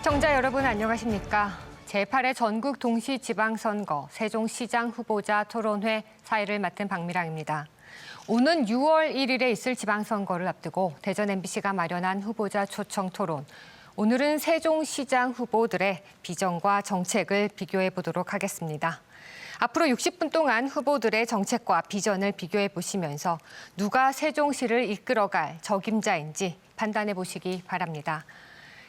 시청자 여러분 안녕하십니까? 제8회 전국 동시지방선거 세종시장 후보자 토론회 사회를 맡은 박미랑입니다. 오는 6월 1일에 있을 지방선거를 앞두고 대전 MBC가 마련한 후보자 초청 토론. 오늘은 세종시장 후보들의 비전과 정책을 비교해 보도록 하겠습니다. 앞으로 60분 동안 후보들의 정책과 비전을 비교해 보시면서 누가 세종시를 이끌어갈 적임자인지 판단해 보시기 바랍니다.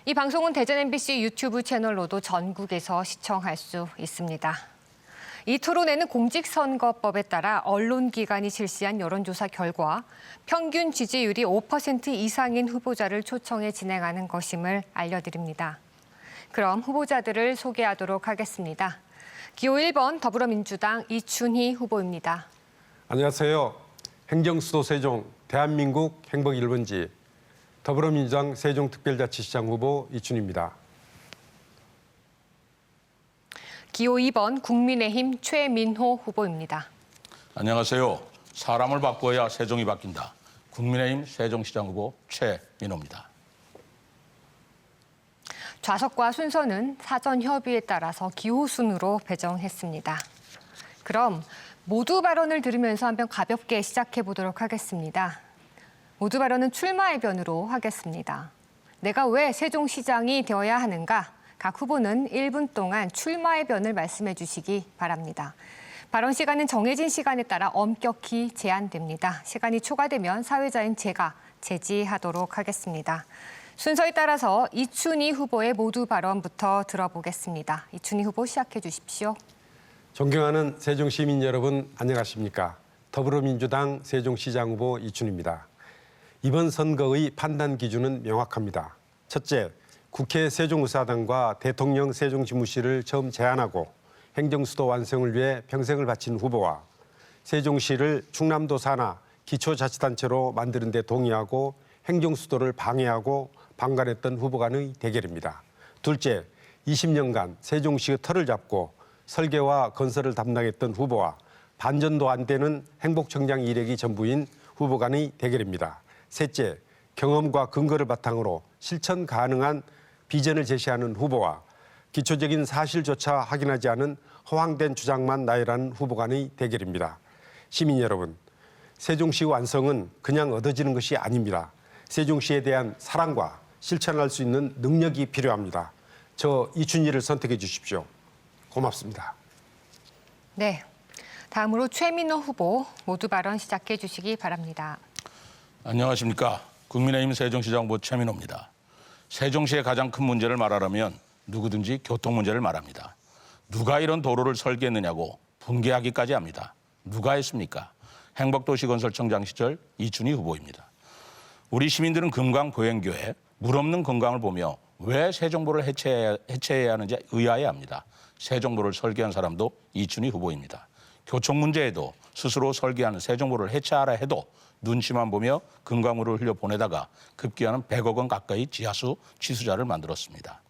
이 방송은 대전 MBC 유튜브 채널로도 전국에서 시청할 수 있습니다. 이 토론회는 공직선거법에 따라 언론기관이 실시한 여론조사 결과 평균 지지율이 5% 이상인 후보자를 초청해 진행하는 것임을 알려드립니다. 그럼 후보자들을 소개하도록 하겠습니다. 기호 1번 더불어민주당 이춘희 후보입니다. 안녕하세요. 행정수도 세종, 대한민국 행복 1번지 더불어민주당 세종특별자치시장 후보 이춘희입니다. 기호 2번 국민의힘 최민호 후보입니다. 안녕하세요. 사람을 바꿔야 세종이 바뀐다. 국민의힘 세종시장 후보 최민호입니다. 좌석과 순서는 사전 협의에 따라서 기호 순으로 배정했습니다. 그럼 모두 발언을 들으면서 한번 가볍게 시작해 보도록 하겠습니다. 모두 발언은 출마의 변으로 하겠습니다. 내가 왜 세종시장이 되어야 하는가? 각 후보는 1분 동안 출마의 변을 말씀해 주시기 바랍니다. 발언 시간은 정해진 시간에 따라 엄격히 제한됩니다. 시간이 초과되면 사회자인 제가 제지하도록 하겠습니다. 순서에 따라서 이춘희 후보의 모두 발언부터 들어보겠습니다. 이춘희 후보 시작해 주십시오. 존경하는 세종시민 여러분 안녕하십니까? 더불어민주당 세종시장 후보 이춘희입니다. 이번 선거의 판단 기준은 명확합니다. 첫째, 국회 세종의사당과 대통령 세종지무실을 처음 제안하고 행정수도 완성을 위해 평생을 바친 후보와 세종시를 충남도 산하 기초자치단체로 만드는 데 동의하고 행정수도를 방해하고 방관했던 후보 간의 대결입니다. 둘째, 20년간 세종시의 털을 잡고 설계와 건설을 담당했던 후보와 반전도 안 되는 행복청장 이력이 전부인 후보 간의 대결입니다. 셋째, 경험과 근거를 바탕으로 실천 가능한 비전을 제시하는 후보와 기초적인 사실조차 확인하지 않은 허황된 주장만 나열하는 후보 간의 대결입니다. 시민 여러분, 세종시 완성은 그냥 얻어지는 것이 아닙니다. 세종시에 대한 사랑과 실천할 수 있는 능력이 필요합니다. 저 이춘희를 선택해 주십시오. 고맙습니다. 네, 다음으로 최민호 후보 모두 발언 시작해 주시기 바랍니다. 안녕하십니까. 국민의힘 세종시장 후보 최민호입니다. 세종시의 가장 큰 문제를 말하려면 누구든지 교통 문제를 말합니다. 누가 이런 도로를 설계했느냐고 분개하기까지 합니다. 누가 했습니까? 행복도시건설청장 시절 이춘희 후보입니다. 우리 시민들은 금강보행교회 물 없는 건강을 보며 왜 세종보를 해체해야 하는지 의아해합니다. 세종보를 설계한 사람도 이춘희 후보입니다. 교통 문제에도 스스로 설계하는 세종보를 해체하라 해도 눈치만 보며 금강물을 흘려보내다가 급기야는 100억 원 가까이 지하수 취수자를 만들었습니다.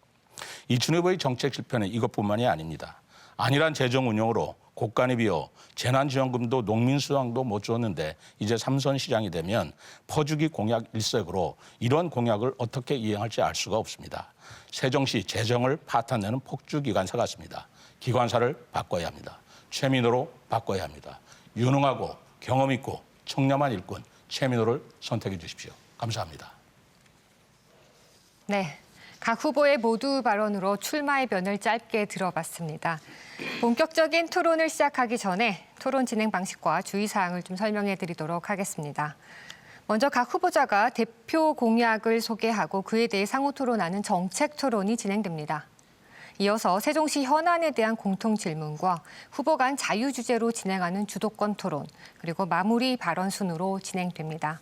이춘희 후보의 정책 실패는 이것뿐만이 아닙니다. 안일한 재정 운영으로 곳간이 비어 재난지원금도 농민수당도 못 줬는데 이제 삼선 시장이 되면 퍼주기 공약 일색으로 이런 공약을 어떻게 이행할지 알 수가 없습니다. 세종시 재정을 파탄내는 폭주기관사 같습니다. 기관사를 바꿔야 합니다. 최민호로 바꿔야 합니다. 유능하고 경험 있고 청렴한 일꾼 최민호를 선택해 주십시오. 감사합니다. 네, 각 후보의 모두 발언으로 출마의 변을 짧게 들어봤습니다. 본격적인 토론을 시작하기 전에 토론 진행 방식과 주의사항을 좀 설명해 드리도록 하겠습니다. 먼저 각 후보자가 대표 공약을 소개하고 그에 대해 상호 토론하는 정책 토론이 진행됩니다. 이어서 세종시 현안에 대한 공통 질문과 후보 간 자유주제로 진행하는 주도권 토론, 그리고 마무리 발언 순으로 진행됩니다.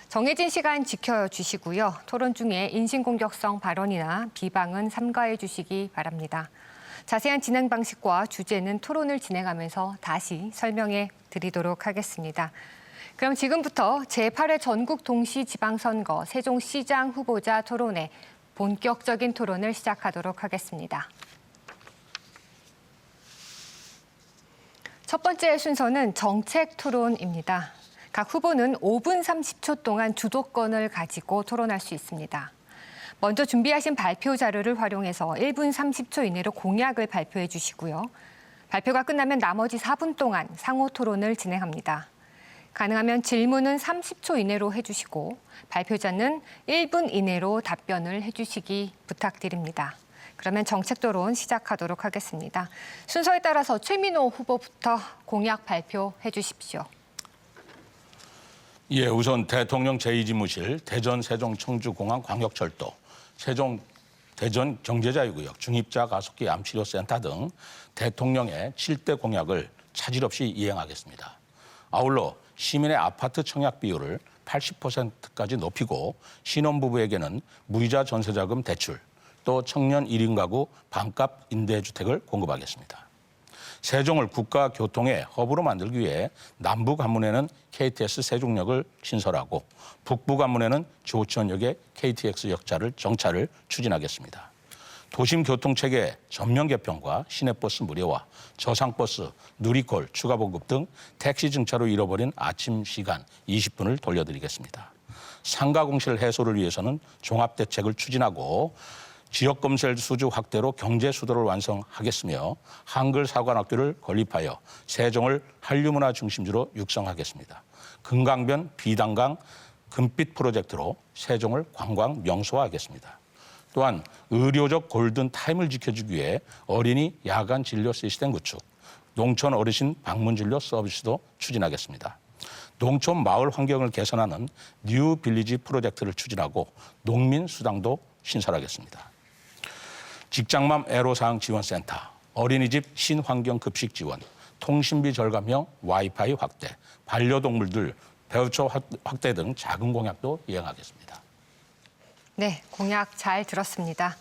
정해진 시간 지켜주시고요. 토론 중에 인신공격성 발언이나 비방은 삼가해 주시기 바랍니다. 자세한 진행 방식과 주제는 토론을 진행하면서 다시 설명해 드리도록 하겠습니다. 그럼 지금부터 제8회 전국 동시지방선거 세종시장 후보자 토론회 본격적인 토론을 시작하도록 하겠습니다. 첫 번째 순서는 정책 토론입니다. 각 후보는 5분 30초 동안 주도권을 가지고 토론할 수 있습니다. 먼저 준비하신 발표 자료를 활용해서 1분 30초 이내로 공약을 발표해 주시고요. 발표가 끝나면 나머지 4분 동안 상호 토론을 진행합니다. 가능하면 질문은 30초 이내로 해주시고 발표자는 1분 이내로 답변을 해주시기 부탁드립니다. 그러면 정책 토론 시작하도록 하겠습니다. 순서에 따라서 최민호 후보부터 공약 발표해 주십시오. 예, 우선 대통령 제2집무실, 대전 세종 청주공항 광역철도, 세종 대전 경제자유구역, 중입자 가속기 암치료센터 등 대통령의 7대 공약을 차질 없이 이행하겠습니다. 아울러 시민의 아파트 청약 비율을 80%까지 높이고 신혼부부에게는 무이자 전세자금 대출, 또 청년 1인 가구 반값 임대주택을 공급하겠습니다. 세종을 국가교통의 허브로 만들기 위해 남부 관문에는 KTX 세종역을 신설하고 북부 관문에는 조천역의 KTX 정차를 추진하겠습니다. 도심 교통체계 전면 개편과 시내버스 무료화, 저상버스, 누리콜 추가 보급 등 택시 증차로 잃어버린 아침 시간 20분을 돌려드리겠습니다. 상가공실 해소를 위해서는 종합대책을 추진하고 지역검찰 수주 확대로 경제 수도를 완성하겠으며 한글 사관학교를 건립하여 세종을 한류문화 중심지로 육성하겠습니다. 금강변 비단강 금빛 프로젝트로 세종을 관광 명소화하겠습니다. 또한 의료적 골든 타임을 지켜주기 위해 어린이 야간 진료 시스템 구축, 농촌 어르신 방문 진료 서비스도 추진하겠습니다. 농촌 마을 환경을 개선하는 뉴 빌리지 프로젝트를 추진하고 농민 수당도 신설하겠습니다. 직장맘 애로사항 지원센터, 어린이집 신환경 급식 지원, 통신비 절감형 와이파이 확대, 반려동물들 배우처 확대 등 작은 공약도 이행하겠습니다. 네, 공약 잘 들었습니다.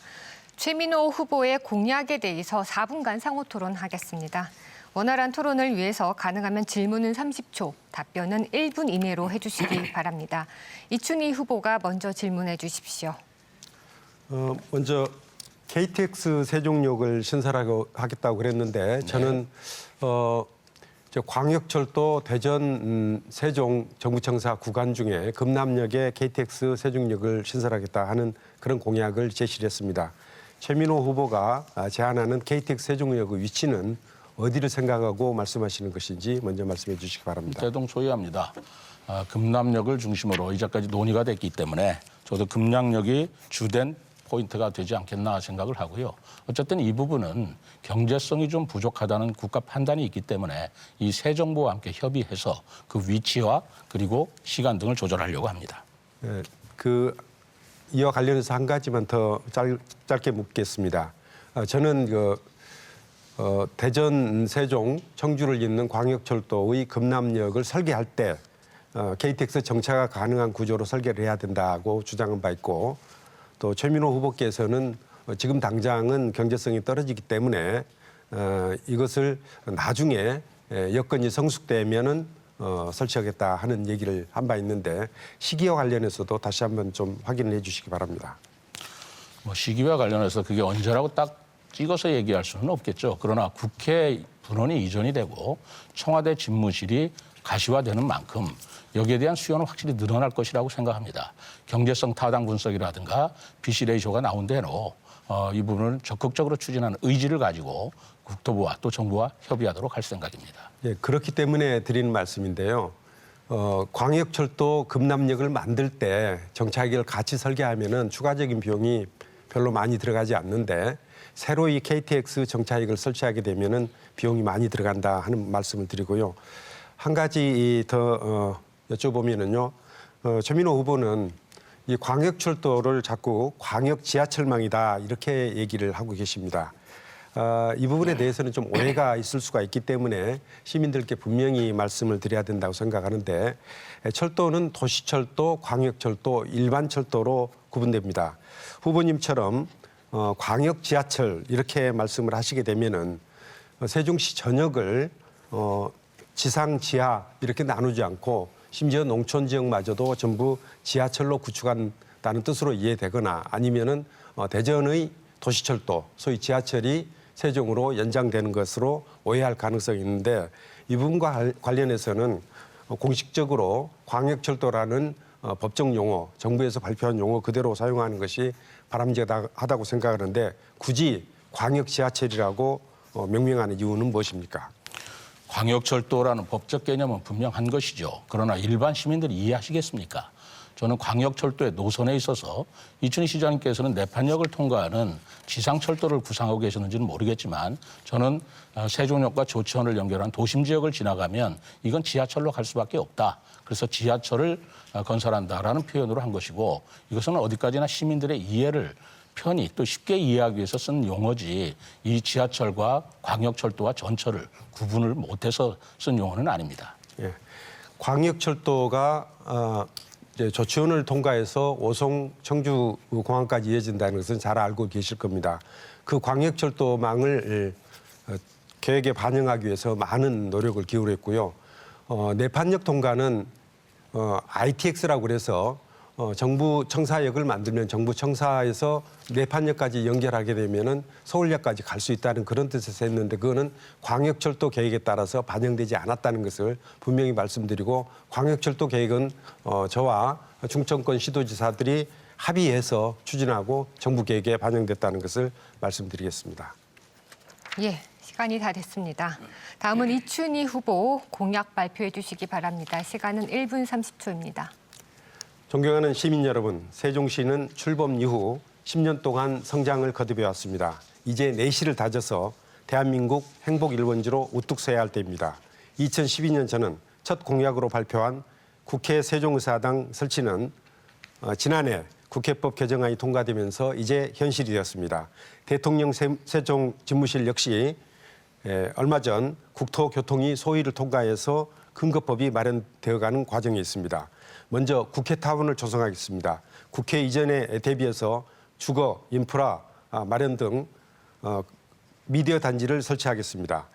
최민호 후보의 공약에 대해서 4분간 상호 토론하겠습니다. 원활한 토론을 위해서 가능하면 질문은 30초, 답변은 1분 이내로 해주시기 바랍니다. 이춘희 후보가 먼저 질문해 주십시오. 먼저 KTX 세종역을 신설하겠다고 그랬는데 저는 저 광역철도 대전 세종 정부청사 구간 중에 금남역에 KTX 세종역을 신설하겠다 하는 그런 공약을 제시를 했습니다. 최민호 후보가 제안하는 KTX 세종역의 위치는 어디를 생각하고 말씀하시는 것인지 먼저 말씀해 주시기 바랍니다. 대동소이합니다. 금남역을 중심으로 이제까지 논의가 됐기 때문에 저도 금남역이 주된 포인트가 되지 않겠나 생각을 하고요. 어쨌든 이 부분은 경제성이 좀 부족하다는 국가 판단이 있기 때문에 이 새 정부와 함께 협의해서 그 위치와 그리고 시간 등을 조절하려고 합니다. 네, 이와 관련해서 한 가지만 더 짧게 묻겠습니다. 저는 대전, 세종, 청주를 잇는 광역철도의 금남역을 설계할 때 KTX 정차가 가능한 구조로 설계를 해야 된다고 주장한 바 있고 또 최민호 후보께서는 지금 당장은 경제성이 떨어지기 때문에 이것을 나중에 여건이 성숙되면은 설치하겠다 하는 얘기를 한 바 있는데 시기와 관련해서도 다시 한번 좀 확인을 해 주시기 바랍니다. 시기와 관련해서 그게 언제라고 딱 찍어서 얘기할 수는 없겠죠. 그러나 국회 분원이 이전이 되고 청와대 집무실이 가시화되는 만큼 여기에 대한 수요는 확실히 늘어날 것이라고 생각합니다. 경제성 타당 분석이라든가 BC 레이쇼가 나온 대로 이 부분을 적극적으로 추진하는 의지를 가지고 국토부와 또 정부와 협의하도록 할 생각입니다. 예, 그렇기 때문에 드리는 말씀인데요. 광역철도 금남역을 만들 때 정차기를 같이 설계하면은 추가적인 비용이 별로 많이 들어가지 않는데 새로 이 KTX 정차역을 설치하게 되면은 비용이 많이 들어간다 하는 말씀을 드리고요. 한 가지 더 여쭤보면은요. 최민호 후보는 이 광역철도를 자꾸 광역 지하철망이다 이렇게 얘기를 하고 계십니다. 이 부분에 대해서는 좀 오해가 있을 수가 있기 때문에 시민들께 분명히 말씀을 드려야 된다고 생각하는데 철도는 도시철도, 광역철도, 일반철도로 구분됩니다. 후보님처럼 광역 지하철 이렇게 말씀을 하시게 되면은 세종시 전역을 지상, 지하 이렇게 나누지 않고 심지어 농촌 지역마저도 전부 지하철로 구축한다는 뜻으로 이해되거나 아니면은 대전의 도시철도, 소위 지하철이 세종으로 연장되는 것으로 오해할 가능성이 있는데 이 부분과 관련해서는 공식적으로 광역철도라는 법정 용어, 정부에서 발표한 용어 그대로 사용하는 것이 바람직하다고 생각하는데 굳이 광역 지하철이라고 명명하는 이유는 무엇입니까? 광역철도라는 법적 개념은 분명한 것이죠. 그러나 일반 시민들이 이해하시겠습니까? 저는 광역철도의 노선에 있어서 이춘희 시장님께서는 내판역을 통과하는 지상철도를 구상하고 계셨는지는 모르겠지만 저는 세종역과 조치원을 연결한 도심지역을 지나가면 이건 지하철로 갈 수밖에 없다. 그래서 지하철을 건설한다라는 표현으로 한 것이고 이것은 어디까지나 시민들의 이해를 편히 또 쉽게 이해하기 위해서 쓴 용어지 이 지하철과 광역철도와 전철을 구분을 못해서 쓴 용어는 아닙니다. 예. 광역철도가 이제 조치원을 통과해서 오송 청주 공항까지 이어진다는 것은 잘 알고 계실 겁니다. 그 광역철도망을 계획에 반영하기 위해서 많은 노력을 기울였고요. 내판역 통과는 ITX라고 그래서 정부 청사역을 만들면 정부 청사에서 내판역까지 연결하게 되면은 서울역까지 갈 수 있다는 그런 뜻에서 했는데 그거는 광역철도 계획에 따라서 반영되지 않았다는 것을 분명히 말씀드리고 광역철도 계획은 저와 충청권 시도지사들이 합의해서 추진하고 정부 계획에 반영됐다는 것을 말씀드리겠습니다. 예, 시간이 다 됐습니다. 다음은 이춘희 후보 공약 발표해 주시기 바랍니다. 시간은 1분 30초입니다. 존경하는 시민 여러분, 세종시는 출범 이후 10년 동안 성장을 거듭해 왔습니다. 이제 내실을 다져서 대한민국 행복 1번지로 우뚝 서야 할 때입니다. 2012년 저는 첫 공약으로 발표한 국회 세종의사당 설치는 지난해 국회법 개정안이 통과되면서 이제 현실이 되었습니다. 대통령 세종 집무실 역시 얼마 전 국토교통위 소위를 통과해서 근거법이 마련되어가는 과정에 있습니다. 먼저 국회타운을 조성하겠습니다. 국회 이전에 대비해서 주거, 인프라 마련 등 미디어 단지를 설치하겠습니다.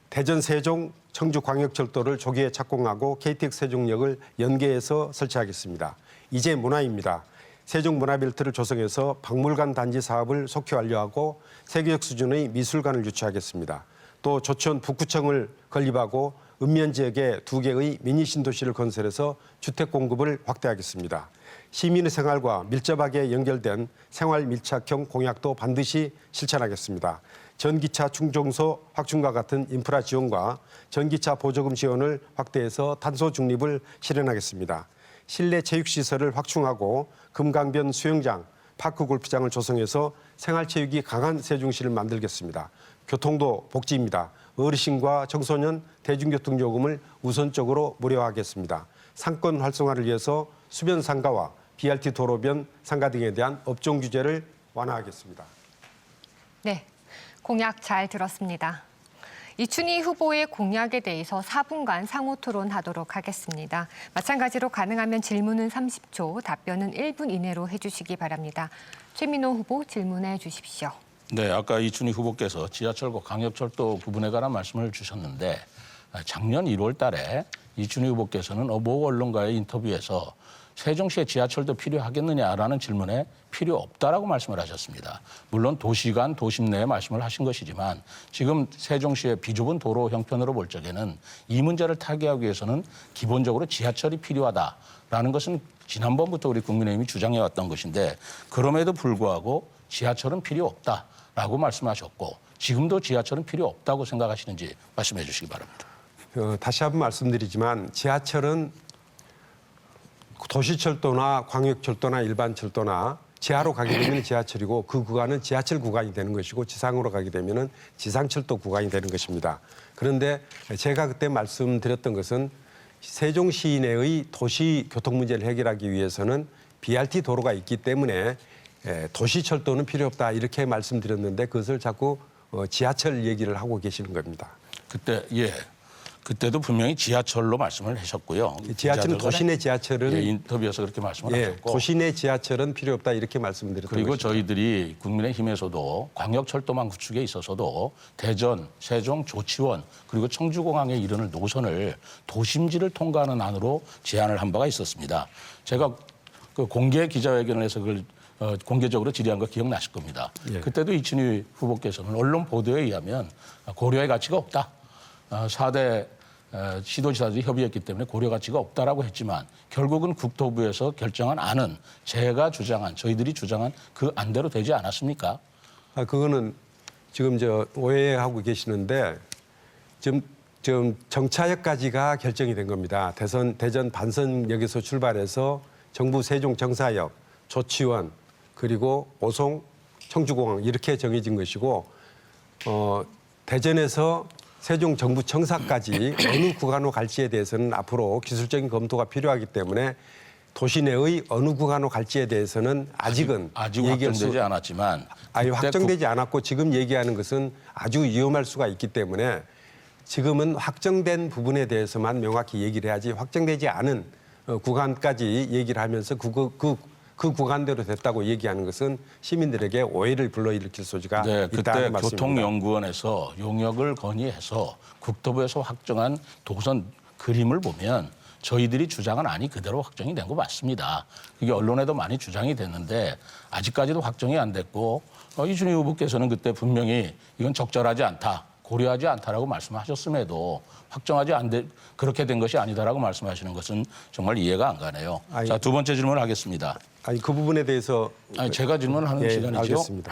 대전 세종 청주 광역철도를 조기에 착공하고 KTX 세종역을 연계해서 설치하겠습니다. 이제 문화입니다. 세종 문화벨트를 조성해서 박물관 단지 사업을 속히 완료하고 세계적 수준의 미술관을 유치하겠습니다. 또 조치원 북구청을 건립하고 읍면 지역에 2개의 미니 신도시를 건설해서 주택 공급을 확대하겠습니다. 시민의 생활과 밀접하게 연결된 생활 밀착형 공약도 반드시 실천하겠습니다. 전기차 충전소 확충과 같은 인프라 지원과 전기차 보조금 지원을 확대해서 탄소 중립을 실현하겠습니다. 실내 체육시설을 확충하고 금강변 수영장, 파크 골프장을 조성해서 생활체육이 강한 세종시를 만들겠습니다. 교통도 복지입니다. 어르신과 청소년 대중교통 요금을 우선적으로 무료화하겠습니다. 상권 활성화를 위해서 수변 상가와 BRT 도로변 상가 등에 대한 업종 규제를 완화하겠습니다. 네, 공약 잘 들었습니다. 이춘희 후보의 공약에 대해서 4분간 상호 토론하도록 하겠습니다. 마찬가지로 가능하면 질문은 30초, 답변은 1분 이내로 해주시기 바랍니다. 최민호 후보 질문해 주십시오. 네, 아까 이춘희 후보께서 지하철과 광역철도 구분에 관한 말씀을 주셨는데 작년 1월 달에 이춘희 후보께서는 모 언론과의 인터뷰에서 세종시에 지하철도 필요하겠느냐라는 질문에 필요 없다라고 말씀을 하셨습니다. 물론 도시 간 도심 내에 말씀을 하신 것이지만 지금 세종시의 비좁은 도로 형편으로 볼 적에는 이 문제를 타개하기 위해서는 기본적으로 지하철이 필요하다라는 것은 지난번부터 우리 국민의힘이 주장해왔던 것인데 그럼에도 불구하고 지하철은 필요 없다라고 말씀하셨고 지금도 지하철은 필요 없다고 생각하시는지 말씀해 주시기 바랍니다. 다시 한번 말씀드리지만 지하철은 도시철도나 광역철도나 일반철도나 지하로 가게 되면 지하철이고 그 구간은 지하철 구간이 되는 것이고 지상으로 가게 되면 지상철도 구간이 되는 것입니다. 그런데 제가 그때 말씀드렸던 것은 세종 시내의 도시 교통 문제를 해결하기 위해서는 BRT 도로가 있기 때문에 도시철도는 필요 없다 이렇게 말씀드렸는데 그것을 자꾸 지하철 얘기를 하고 계시는 겁니다. 그때도 분명히 지하철로 말씀을 하셨고요. 지하철은 도시내 지하철은 인터뷰에서 그렇게 말씀을 하셨고 도시내 지하철은 필요 없다 이렇게 말씀드렸던 그리고 것입니다. 저희들이 국민의힘에서도 광역철도망 구축에 있어서도 대전, 세종, 조치원 그리고 청주공항에 이르는 노선을 도심지를 통과하는 안으로 제안을 한 바가 있었습니다. 제가 그 공개 기자회견을 해서 그걸 공개적으로 질의한 거 기억나실 겁니다. 예. 그때도 이춘희 후보께서는 언론 보도에 의하면 고려의 가치가 없다. 4대 시도지사들이 협의했기 때문에 고려 가치가 없다라고 했지만 결국은 국토부에서 결정한 안은 제가 주장한 저희들이 주장한 그 안대로 되지 않았습니까? 그거는 지금 오해하고 계시는데 지금 정차역까지가 결정이 된 겁니다. 대전 반선역에서 출발해서 정부 세종 정사역, 조치원 그리고 오송 청주공항 이렇게 정해진 것이고 대전에서 세종 정부 청사까지 어느 구간으로 갈지에 대해서는 앞으로 기술적인 검토가 필요하기 때문에 도시 내의 어느 구간으로 갈지에 대해서는 아직은 아직 얘기할 확정되지 않았지만 아니 확정되지 않았고 지금 얘기하는 것은 아주 위험할 수가 있기 때문에 지금은 확정된 부분에 대해서만 명확히 얘기를 해야지 확정되지 않은 구간까지 얘기를 하면서 그 구간대로 됐다고 얘기하는 것은 시민들에게 오해를 불러일으킬 소지가 네, 있다는 그때 말씀입니다. 교통연구원에서 용역을 건의해서 국토부에서 확정한 도선 그림을 보면 저희들이 주장은 아니 그대로 확정이 된 거 맞습니다. 이게 언론에도 많이 주장이 됐는데 아직까지도 확정이 안 됐고 이준희 후보께서는 그때 분명히 이건 적절하지 않다. 고려하지 않다라고 말씀하셨음에도 확정하지 그렇게 된 것이 아니다라고 말씀하시는 것은 정말 이해가 안 가네요. 자, 두 번째 질문을 하겠습니다. 아니 그 부분에 대해서 제가 질문을 하는 시간이죠. 알겠습니다.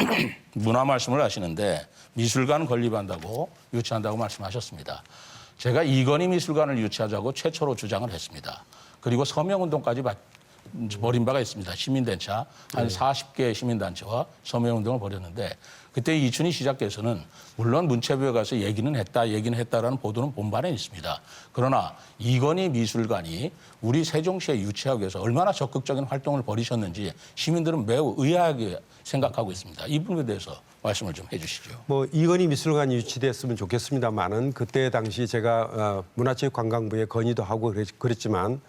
문화 말씀을 하시는데 미술관 건립한다고 유치한다고 말씀하셨습니다. 제가 이건희 미술관을 유치하자고 최초로 주장을 했습니다. 그리고 서명운동까지 벌인 바가 있습니다. 시민단체 한 40개의 시민단체와 서명운동을 벌였는데 그때 이춘희 시장께서는 물론 문체부에 가서 얘기는 했다라는 보도는 본반에 있습니다. 그러나 이건희 미술관이 우리 세종시에 유치하기 위해서 얼마나 적극적인 활동을 벌이셨는지 시민들은 매우 의아하게 생각하고 있습니다. 이 부분에 대해서 말씀을 좀 해주시죠. 이건희 미술관이 유치됐으면 좋겠습니다만은 그때 당시 제가 문화체육관광부에 건의도 하고 그랬지만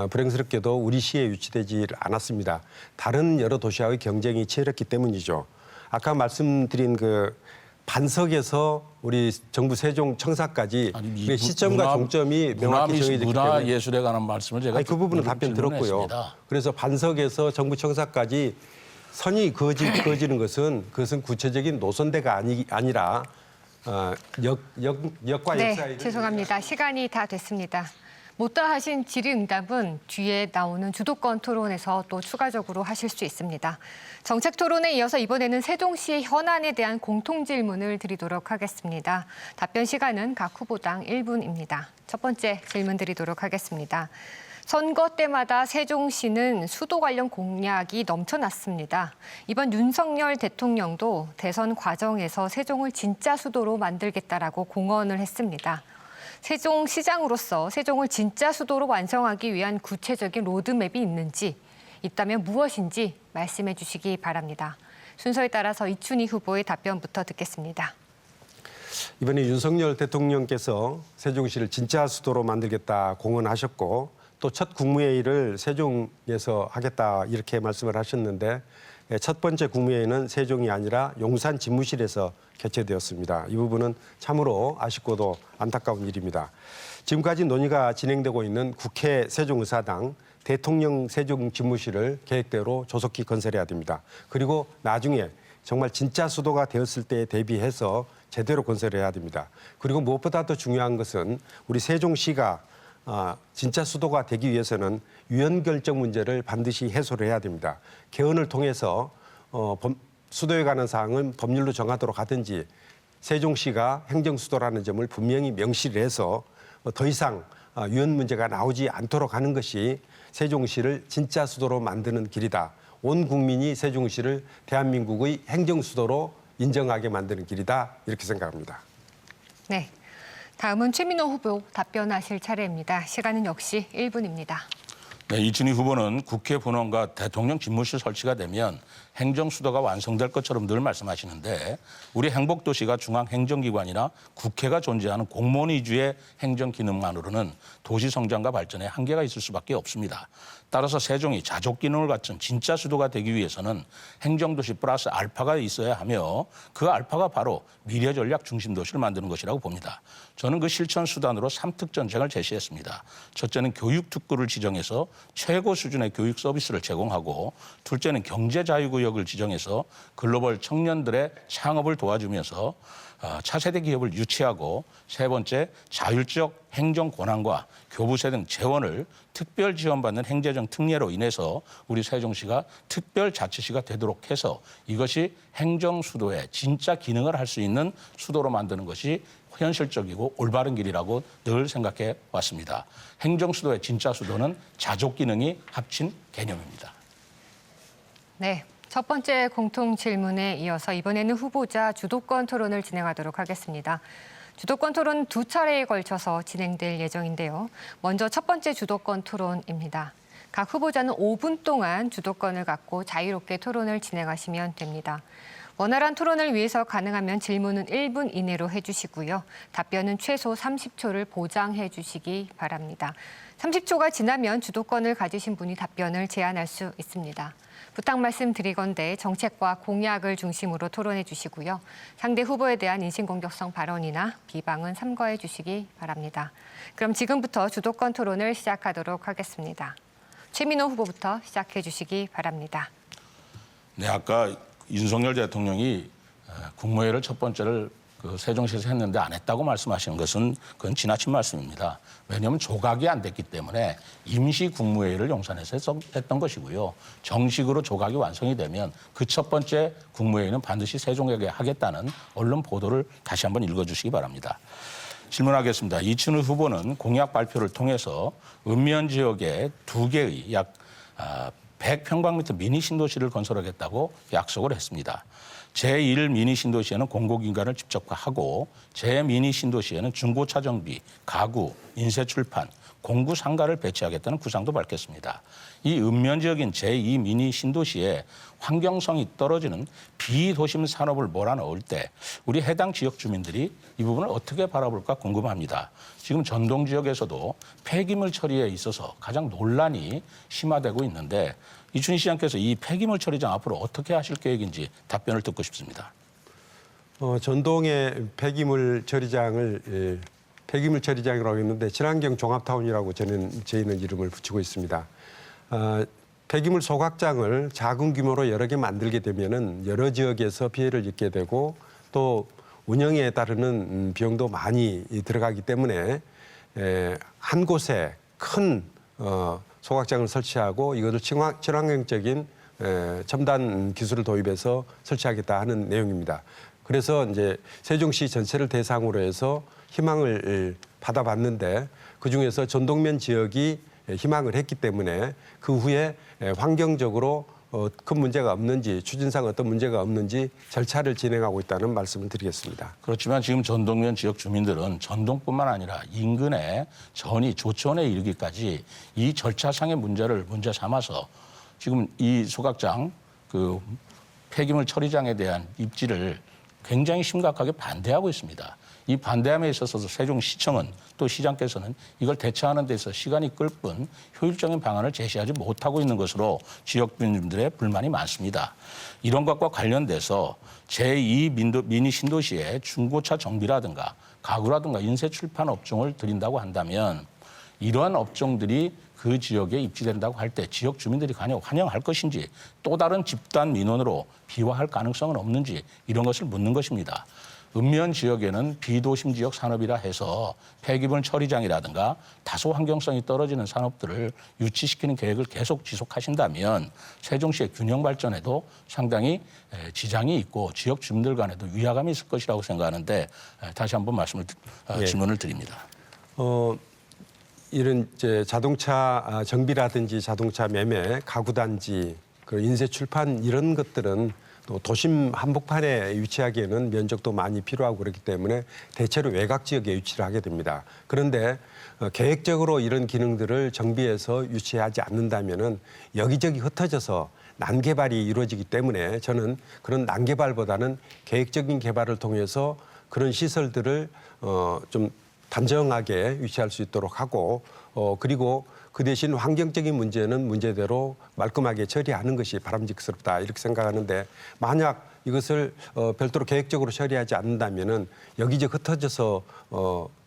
불행스럽게도 우리 시에 유치되지 않았습니다. 다른 여러 도시와의 경쟁이 치열했기 때문이죠. 아까 말씀드린 그 반석에서 우리 정부 세종 청사까지 시점과 종점이 명확히 정해졌기 때문에 문화예술에 관한 말씀을 제가 그 부분은 답변 들었고요. 그래서 반석에서 정부 청사까지 선이 그어지는 것은 구체적인 노선대가 아니라 역과 네, 역사의 죄송합니다. 시간이 다 됐습니다. 못다 하신 질의응답은 뒤에 나오는 주도권 토론에서 또 추가적으로 하실 수 있습니다. 정책 토론에 이어서 이번에는 세종시의 현안에 대한 공통 질문을 드리도록 하겠습니다. 답변 시간은 각 후보당 1분입니다. 첫 번째 질문 드리도록 하겠습니다. 선거 때마다 세종시는 수도 관련 공약이 넘쳐났습니다. 이번 윤석열 대통령도 대선 과정에서 세종을 진짜 수도로 만들겠다라고 공언을 했습니다. 세종시장으로서 세종을 진짜 수도로 완성하기 위한 구체적인 로드맵이 있는지, 있다면 무엇인지 말씀해 주시기 바랍니다. 순서에 따라서 이춘희 후보의 답변부터 듣겠습니다. 이번에 윤석열 대통령께서 세종시를 진짜 수도로 만들겠다 공언하셨고 또 첫 국무회의를 세종에서 하겠다 이렇게 말씀을 하셨는데 첫 번째 국무회의는 세종이 아니라 용산 집무실에서 개최되었습니다. 이 부분은 참으로 아쉽고도 안타까운 일입니다. 지금까지 논의가 진행되고 있는 국회 세종의사당, 대통령 세종 집무실을 계획대로 조속히 건설해야 됩니다. 그리고 나중에 정말 진짜 수도가 되었을 때에 대비해서 제대로 건설해야 됩니다. 그리고 무엇보다 더 중요한 것은 우리 세종시가 진짜 수도가 되기 위해서는 위헌 결정 문제를 반드시 해소를 해야 됩니다. 개헌을 통해서 수도에 관한 사항은 법률로 정하도록 하든지 세종시가 행정수도라는 점을 분명히 명시를 해서 더 이상 위헌 문제가 나오지 않도록 하는 것이 세종시를 진짜 수도로 만드는 길이다. 온 국민이 세종시를 대한민국의 행정수도로 인정하게 만드는 길이다. 이렇게 생각합니다. 네. 다음은 최민호 후보 답변하실 차례입니다. 시간은 역시 1분입니다. 네, 이춘희 후보는 국회 본원과 대통령 집무실 설치가 되면 행정수도가 완성될 것처럼 늘 말씀하시는데 우리 행복도시가 중앙행정기관이나 국회가 존재하는 공무원 위주의 행정 기능만으로는 도시 성장과 발전에 한계가 있을 수밖에 없습니다. 따라서 세종이 자족 기능을 갖춘 진짜 수도가 되기 위해서는 행정도시 플러스 알파가 있어야 하며 그 알파가 바로 미래전략 중심도시를 만드는 것이라고 봅니다. 저는 그 실천 수단으로 3특 전쟁을 제시했습니다. 첫째는 교육특구를 지정해서 최고 수준의 교육 서비스를 제공하고 둘째는 경제자유구역을 지정해서 글로벌 청년들의 창업을 도와주면서 차세대 기업을 유치하고 세 번째 자율적 행정 권한과 교부세 등 재원을 특별 지원받는 행정적 특례로 인해서 우리 세종시가 특별 자치시가 되도록 해서 이것이 행정 수도의 진짜 기능을 할 수 있는 수도로 만드는 것이 현실적이고 올바른 길이라고 늘 생각해 왔습니다. 행정 수도의 진짜 수도는 자족 기능이 합친 개념입니다. 네. 첫 번째 공통 질문에 이어서 이번에는 후보자 주도권 토론을 진행하도록 하겠습니다. 주도권 토론 두 차례에 걸쳐서 진행될 예정인데요. 먼저 첫 번째 주도권 토론입니다. 각 후보자는 5분 동안 주도권을 갖고 자유롭게 토론을 진행하시면 됩니다. 원활한 토론을 위해서 가능하면 질문은 1분 이내로 해주시고요. 답변은 최소 30초를 보장해 주시기 바랍니다. 30초가 지나면 주도권을 가지신 분이 답변을 제한할 수 있습니다. 부탁 말씀드리건대 정책과 공약을 중심으로 토론해 주시고요. 상대 후보에 대한 인신공격성 발언이나 비방은 삼가해 주시기 바랍니다. 그럼 지금부터 주도권 토론을 시작하도록 하겠습니다. 최민호 후보부터 시작해 주시기 바랍니다. 네, 아까 윤석열 대통령이 국무회의를 첫 번째를 세종시에서 했는데 안 했다고 말씀하시는 것은 그건 지나친 말씀입니다. 왜냐하면 조각이 안 됐기 때문에 임시 국무회의를 용산에서 했던 것이고요. 정식으로 조각이 완성이 되면 그 첫 번째 국무회의는 반드시 세종에게 하겠다는 언론 보도를 다시 한번 읽어주시기 바랍니다. 질문하겠습니다. 이춘우 후보는 공약 발표를 통해서 읍면 지역에 2개의 약 100평방미터 미니 신도시를 건설하겠다고 약속을 했습니다. 제1 미니 신도시에는 공공기관을 집적화하고 제2 신도시에는 중고차 정비, 가구, 인쇄출판, 공구 상가를 배치하겠다는 구상도 밝혔습니다. 이 읍면 지역인 제2 미니 신도시에 환경성이 떨어지는 비도심 산업을 몰아넣을 때 우리 해당 지역 주민들이 이 부분을 어떻게 바라볼까 궁금합니다. 지금 전동 지역에서도 폐기물 처리에 있어서 가장 논란이 심화되고 있는데 이춘희 시장께서 이 폐기물 처리장 앞으로 어떻게 하실 계획인지 답변을 듣고 싶습니다. 전동의 폐기물 처리장을 폐기물 처리장이라고 했는데 친환경 종합타운이라고 저희는 이름을 붙이고 있습니다. 폐기물 소각장을 작은 규모로 여러 개 만들게 되면은 여러 지역에서 피해를 입게 되고 또 운영에 따르는 비용도 많이 들어가기 때문에 한 곳에 큰 소각장을 설치하고 이것을 친환경적인 첨단 기술을 도입해서 설치하겠다 하는 내용입니다. 그래서 이제 세종시 전체를 대상으로 해서 희망을 받아봤는데 그중에서 전동면 지역이 희망을 했기 때문에 그 후에 환경적으로 큰 문제가 없는지 추진상 어떤 문제가 없는지 절차를 진행하고 있다는 말씀을 드리겠습니다. 그렇지만 지금 전동면 지역 주민들은 전동뿐만 아니라 인근의 전이 조천에 이르기까지 이 절차상의 문제를 문제 삼아서 지금 이 소각장 그 폐기물 처리장에 대한 입지를 굉장히 심각하게 반대하고 있습니다. 이 반대함에 있어서 세종시청은 또 시장께서는 이걸 대처하는 데서 시간이 끌 뿐 효율적인 방안을 제시하지 못하고 있는 것으로 지역 주민들의 불만이 많습니다. 이런 것과 관련돼서 제2 미니 신도시에 중고차 정비라든가 가구라든가 인쇄출판 업종을 들인다고 한다면 이러한 업종들이 그 지역에 입지된다고 할 때 지역 주민들이 과연 환영할 것인지 또 다른 집단 민원으로 비화할 가능성은 없는지 이런 것을 묻는 것입니다. 읍면 지역에는 비도심 지역 산업이라 해서 폐기물 처리장이라든가 다소 환경성이 떨어지는 산업들을 유치시키는 계획을 계속 지속하신다면 세종시의 균형 발전에도 상당히 지장이 있고 지역 주민들 간에도 위화감이 있을 것이라고 생각하는데 다시 한번 질문을 드립니다. 이런 이제 자동차 정비라든지 자동차 매매, 가구단지, 그 인쇄 출판 이런 것들은 또 도심 한복판에 위치하기에는 면적도 많이 필요하고 그렇기 때문에 대체로 외곽 지역에 유치를 하게 됩니다. 그런데 계획적으로 이런 기능들을 정비해서 유치하지 않는다면은 여기저기 흩어져서 난개발이 이루어지기 때문에 저는 그런 난개발보다는 계획적인 개발을 통해서 그런 시설들을 좀 단정하게 위치할 수 있도록 하고 그리고 그 대신 환경적인 문제는 문제대로 말끔하게 처리하는 것이 바람직스럽다 이렇게 생각하는데 만약 이것을 별도로 계획적으로 처리하지 않는다면은 여기저기 흩어져서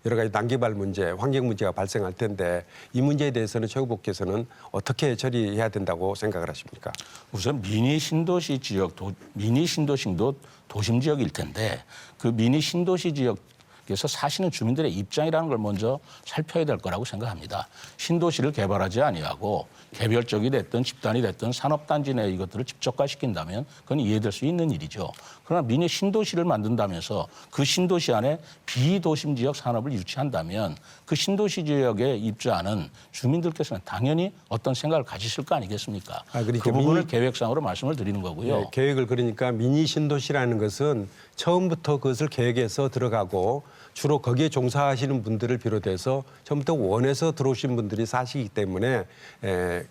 여러 가지 난개발 문제, 환경 문제가 발생할 텐데 이 문제에 대해서는 최고법께서는 어떻게 처리해야 된다고 생각을 하십니까? 우선 미니 신도시 지역, 미니 신도시도 도심 지역일 텐데 그 미니 신도시 지역에서 사시는 주민들의 입장이라는 걸 먼저 살펴야 될 거라고 생각합니다. 신도시를 개발하지 아니하고 개별적이 됐든 집단이 됐든 산업단지 내 이것들을 집적화시킨다면 그건 이해될 수 있는 일이죠. 그러나 미니 신도시를 만든다면서 그 신도시 안에 비도심 지역 산업을 유치한다면 그 신도시 지역에 입주하는 주민들께서는 당연히 어떤 생각을 가지실 거 아니겠습니까? 그러니까 그 부분을 계획상으로 말씀을 드리는 거고요. 네, 계획을 그러니까 미니 신도시라는 것은 처음부터 그것을 계획해서 들어가고 주로 거기에 종사하시는 분들을 비롯해서 처음부터 원해서 들어오신 분들이 사시기 때문에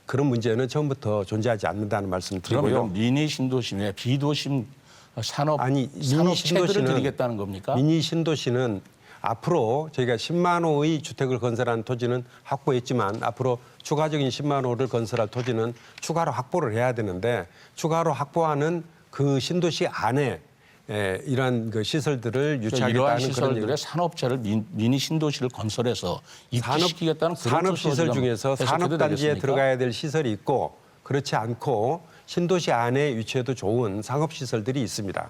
그런 문제는 처음부터 존재하지 않는다는 말씀 드리고요. 그러면 미니 신도심에 비도심 산업 체들을 드리겠다는 겁니까? 미니 신도시는 앞으로 저희가 10만 호의 주택을 건설한 토지는 확보했지만 앞으로 추가적인 10만 호를 건설할 토지는 추가로 확보를 해야 되는데 추가로 확보하는 그 신도시 안에 이러한 그 시설들을 유치하겠다는 이러한 시설들의 산업체를 미니 신도시를 건설해서 입주시키겠다는 산업 시설 중에서 산업단지에 들어가야 될 시설이 있고 그렇지 않고 신도시 안에 위치해도 좋은 상업 시설들이 있습니다.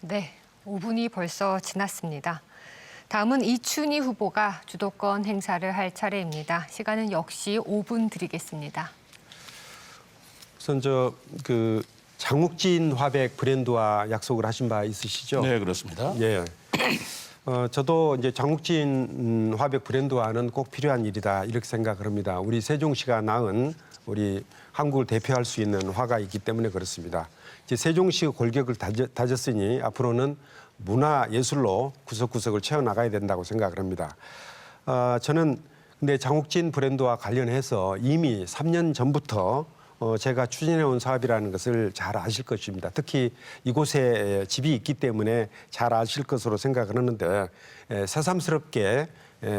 네, 5분이 벌써 지났습니다. 다음은 이춘희 후보가 주도권 행사를 할 차례입니다. 시간은 역시 5분 드리겠습니다. 우선 장욱진 화백 브랜드와 약속을 하신 바 있으시죠? 네, 그렇습니다. 예. 저도 이제 장욱진 화백 브랜드화는 꼭 필요한 일이다 이렇게 생각을 합니다. 우리 세종시가 낳은 우리 한국을 대표할 수 있는 화가 있기 때문에 그렇습니다. 이제 세종시의 골격을 다졌으니 앞으로는 문화예술로 구석구석을 채워나가야 된다고 생각을 합니다. 저는 근데 장욱진 브랜드와 관련해서 이미 3년 전부터 제가 추진해온 사업이라는 것을 잘 아실 것입니다. 특히 이곳에 집이 있기 때문에 잘 아실 것으로 생각을 하는데 새삼스럽게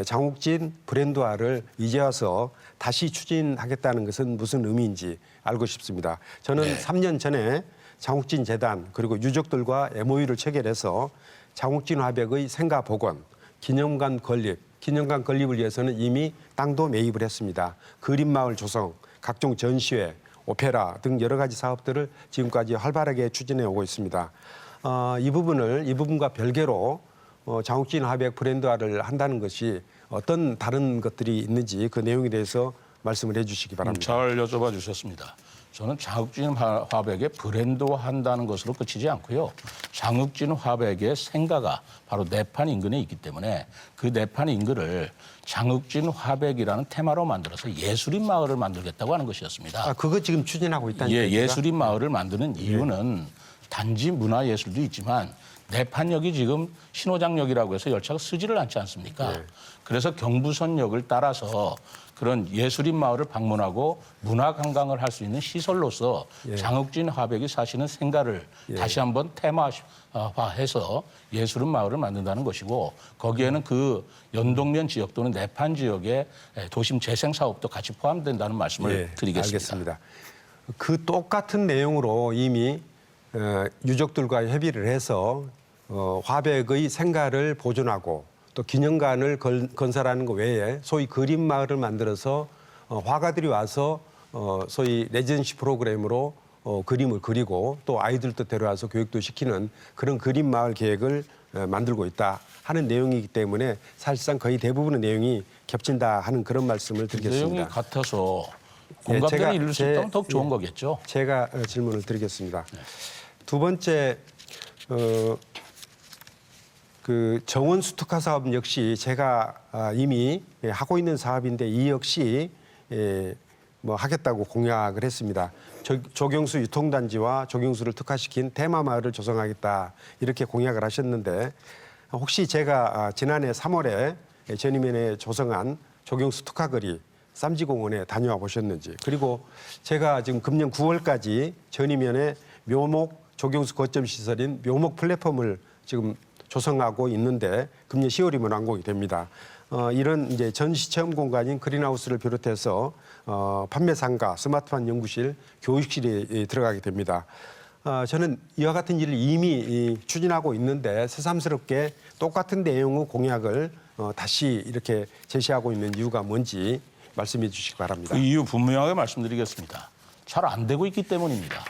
장욱진 브랜드화를 이제 와서 다시 추진하겠다는 것은 무슨 의미인지 알고 싶습니다. 저는 3년 전에 장욱진 재단 그리고 유족들과 MOU를 체결해서 장욱진 화백의 생가 복원, 기념관 건립을 위해서는 이미 땅도 매입을 했습니다. 그린마을 조성, 각종 전시회, 오페라 등 여러 가지 사업들을 지금까지 활발하게 추진해 오고 있습니다. 이 부분과 별개로 장욱진 화백 브랜드화를 한다는 것이 어떤 다른 것들이 있는지 그 내용에 대해서 말씀을 해주시기 바랍니다. 잘 여쭤봐 주셨습니다. 저는 장욱진 화백의 브랜드화한다는 것으로 그치지 않고요. 장욱진 화백의 생가가 바로 내판 인근에 있기 때문에 그 내판 인근을 장욱진 화백이라는 테마로 만들어서 예술인 마을을 만들겠다고 하는 것이었습니다. 그거 지금 추진하고 있다는 얘기가? 예술인 마을을 만드는 이유는 단지 문화예술도 있지만 내판역이 지금 신호장역이라고 해서 열차가 쓰지를 않지 않습니까? 네. 그래서 경부선역을 따라서 그런 예술인 마을을 방문하고 문화 관광을 할 수 있는 시설로서 장욱진 화백이 사시는 생가를 다시 한번 테마화해서 예술인 마을을 만든다는 것이고 거기에는 그 연동면 지역 또는 내판 지역의 도심 재생 사업도 같이 포함된다는 말씀을 드리겠습니다. 알겠습니다. 그 똑같은 내용으로 이미 유족들과 협의를 해서 화백의 생가를 보존하고 또 기념관을 건설하는 것 외에 소위 그림 마을을 만들어서 화가들이 와서 소위 레지던시 프로그램으로 그림을 그리고 또 아이들도 데려와서 교육도 시키는 그런 그림 마을 계획을 만들고 있다 하는 내용이기 때문에 사실상 거의 대부분의 내용이 겹친다 하는 그런 말씀을 드리겠습니다. 내용이 같아서 공감대를 이룰 수 있다면 더욱 좋은 거겠죠. 제가 질문을 드리겠습니다. 두 번째, 그 정원수 특화 사업 역시 제가 이미 하고 있는 사업인데 이 역시 뭐 하겠다고 공약을 했습니다. 조경수 유통단지와 조경수를 특화시킨 테마마을을 조성하겠다 이렇게 공약을 하셨는데 혹시 제가 지난해 3월에 전임면에 조성한 조경수 특화거리 쌈지공원에 다녀와 보셨는지 그리고 제가 지금 금년 9월까지 전임면에 묘목 조경수 거점 시설인 묘목 플랫폼을 지금 조성하고 있는데 금년 10월이면 완공이 됩니다. 이런 이제 전시 체험 공간인 그린하우스를 비롯해서 판매 상가, 스마트팜 연구실, 교육실이 들어가게 됩니다. 저는 이와 같은 일을 이미 추진하고 있는데 새삼스럽게 똑같은 내용의 공약을 다시 이렇게 제시하고 있는 이유가 뭔지 말씀해 주시기 바랍니다. 그 이유 분명하게 말씀드리겠습니다. 잘 안 되고 있기 때문입니다.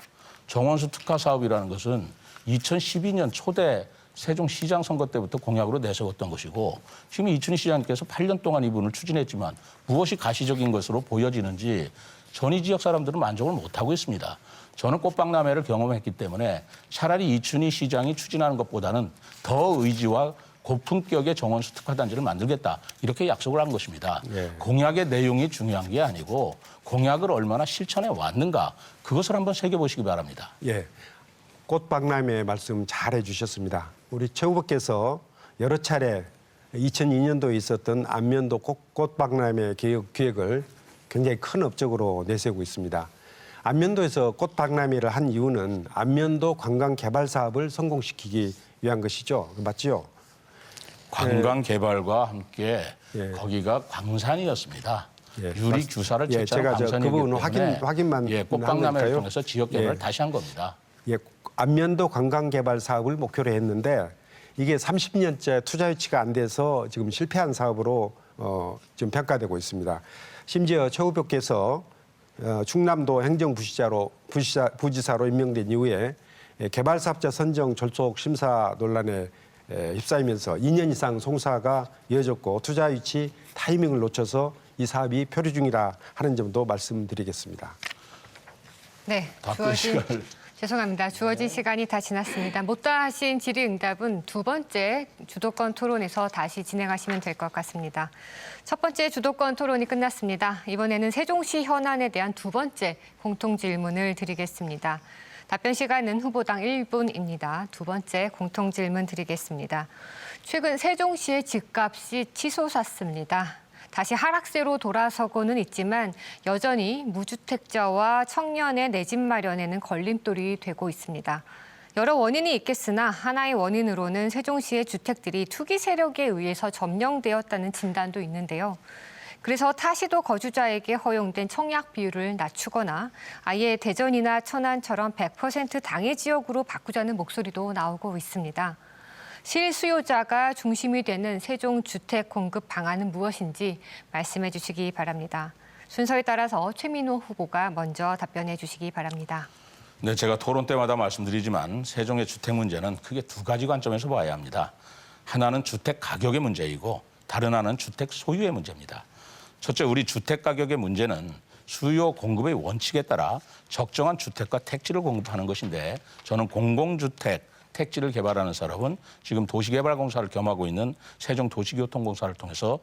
정원수 특화 사업이라는 것은 2012년 초대 세종시장 선거 때부터 공약으로 내세웠던 것이고 지금 이춘희 시장님께서 8년 동안 이분을 추진했지만 무엇이 가시적인 것으로 보여지는지 전이 지역 사람들은 만족을 못하고 있습니다. 저는 꽃박람회를 경험했기 때문에 차라리 이춘희 시장이 추진하는 것보다는 더 의지와 고품격의 정원수 특화단지를 만들겠다 이렇게 약속을 한 것입니다. 예. 공약의 내용이 중요한 게 아니고 공약을 얼마나 실천해 왔는가 그것을 한번 새겨보시기 바랍니다. 예, 꽃박람회 말씀 잘 해주셨습니다. 우리 최 후보께서 여러 차례 2002년도에 있었던 안면도 꽃박람회 기획을 굉장히 큰 업적으로 내세우고 있습니다. 안면도에서 꽃박람회를 한 이유는 안면도 관광 개발 사업을 성공시키기 위한 것이죠. 맞죠? 관광 개발과 함께 예. 거기가 광산이었습니다. 예. 유리 규사를 예, 채취한 제가 그 광산이기 부분은 때문에 확인만 예, 한 꽃박람회를 거니까요. 통해서 지역 개발을 예. 다시 한 겁니다. 예, 안면도 관광 개발 사업을 목표로 했는데 이게 30년째 투자 유치가 안 돼서 지금 실패한 사업으로 지금 평가되고 있습니다. 심지어 최 후보께서 충남도 행정부지사로 임명된 이후에 개발사업자 선정 졸속 심사 논란에 휩싸이면서 2년 이상 송사가 이어졌고 투자 유치 타이밍을 놓쳐서 이 사업이 표류 중이라 하는 점도 말씀드리겠습니다. 네, 답변 시간을. 죄송합니다. 주어진 시간이 다 지났습니다. 못다 하신 질의응답은 두 번째 주도권 토론에서 다시 진행하시면 될 것 같습니다. 첫 번째 주도권 토론이 끝났습니다. 이번에는 세종시 현안에 대한 두 번째 공통 질문을 드리겠습니다. 답변 시간은 후보당 1분입니다. 두 번째 공통 질문 드리겠습니다. 최근 세종시의 집값이 치솟았습니다. 다시 하락세로 돌아서고는 있지만 여전히 무주택자와 청년의 내 집 마련에는 걸림돌이 되고 있습니다. 여러 원인이 있겠으나 하나의 원인으로는 세종시의 주택들이 투기 세력에 의해서 점령되었다는 진단도 있는데요. 그래서 타시도 거주자에게 허용된 청약 비율을 낮추거나 아예 대전이나 천안처럼 100% 당해 지역으로 바꾸자는 목소리도 나오고 있습니다. 실수요자가 중심이 되는 세종 주택 공급 방안은 무엇인지 말씀해 주시기 바랍니다. 순서에 따라서 최민호 후보가 먼저 답변해 주시기 바랍니다. 네, 제가 토론 때마다 말씀드리지만 세종의 주택 문제는 크게 두 가지 관점에서 봐야 합니다. 하나는 주택 가격의 문제이고 다른 하나는 주택 소유의 문제입니다. 첫째, 우리 주택 가격의 문제는 수요 공급의 원칙에 따라 적정한 주택과 택지를 공급하는 것인데 저는 공공주택 택지를 개발하는 사업은 지금 도시개발공사를 겸하고 있는 세종도시교통공사를 통해서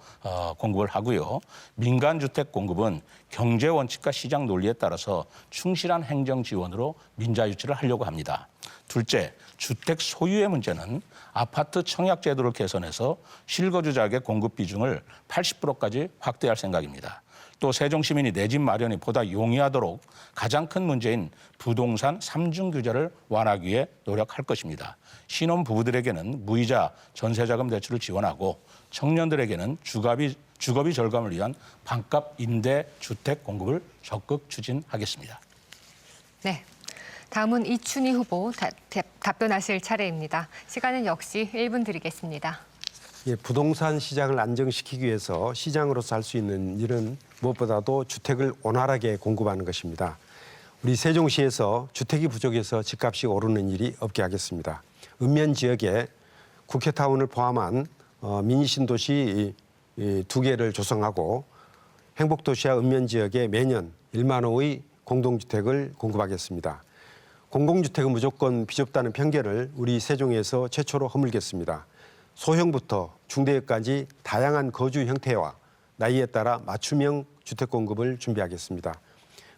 공급을 하고요. 민간주택 공급은 경제원칙과 시장 논리에 따라서 충실한 행정 지원으로 민자유치를 하려고 합니다. 둘째, 주택 소유의 문제는 아파트 청약 제도를 개선해서 실거주자에게 공급 비중을 80%까지 확대할 생각입니다. 또 세종 시민이 내 집 마련이 보다 용이하도록 가장 큰 문제인 부동산 삼중 규제를 완화하기 위해 노력할 것입니다. 신혼 부부들에게는 무이자 전세자금 대출을 지원하고 청년들에게는 주거비 절감을 위한 반값 임대 주택 공급을 적극 추진하겠습니다. 네, 다음은 이춘희 후보 답변하실 차례입니다. 시간은 역시 1분 드리겠습니다. 예, 부동산 시장을 안정시키기 위해서 시장으로서 할 수 있는 일은 무엇보다도 주택을 원활하게 공급하는 것입니다. 우리 세종시에서 주택이 부족해서 집값이 오르는 일이 없게 하겠습니다. 읍면 지역에 국회타운을 포함한 미니 신도시 2개를 조성하고 행복도시와 읍면 지역에 매년 1만 호의 공동주택을 공급하겠습니다. 공공주택은 무조건 비좁다는 편견을 우리 세종에서 최초로 허물겠습니다. 소형부터 중대형까지 다양한 거주 형태와 나이에 따라 맞춤형 주택 공급을 준비하겠습니다.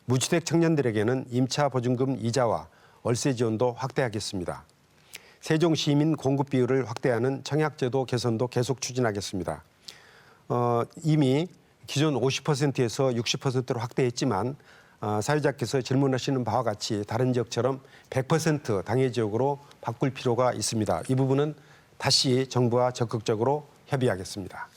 무주택 청년들에게는 임차 보증금 이자와 월세 지원도 확대하겠습니다. 세종 시민 공급 비율을 확대하는 청약제도 개선도 계속 추진하겠습니다. 이미 기존 50%에서 60%로 확대했지만 사회자께서 질문하시는 바와 같이 다른 지역처럼 100% 당해 지역으로 바꿀 필요가 있습니다. 이 부분은 다시 정부와 적극적으로 협의하겠습니다.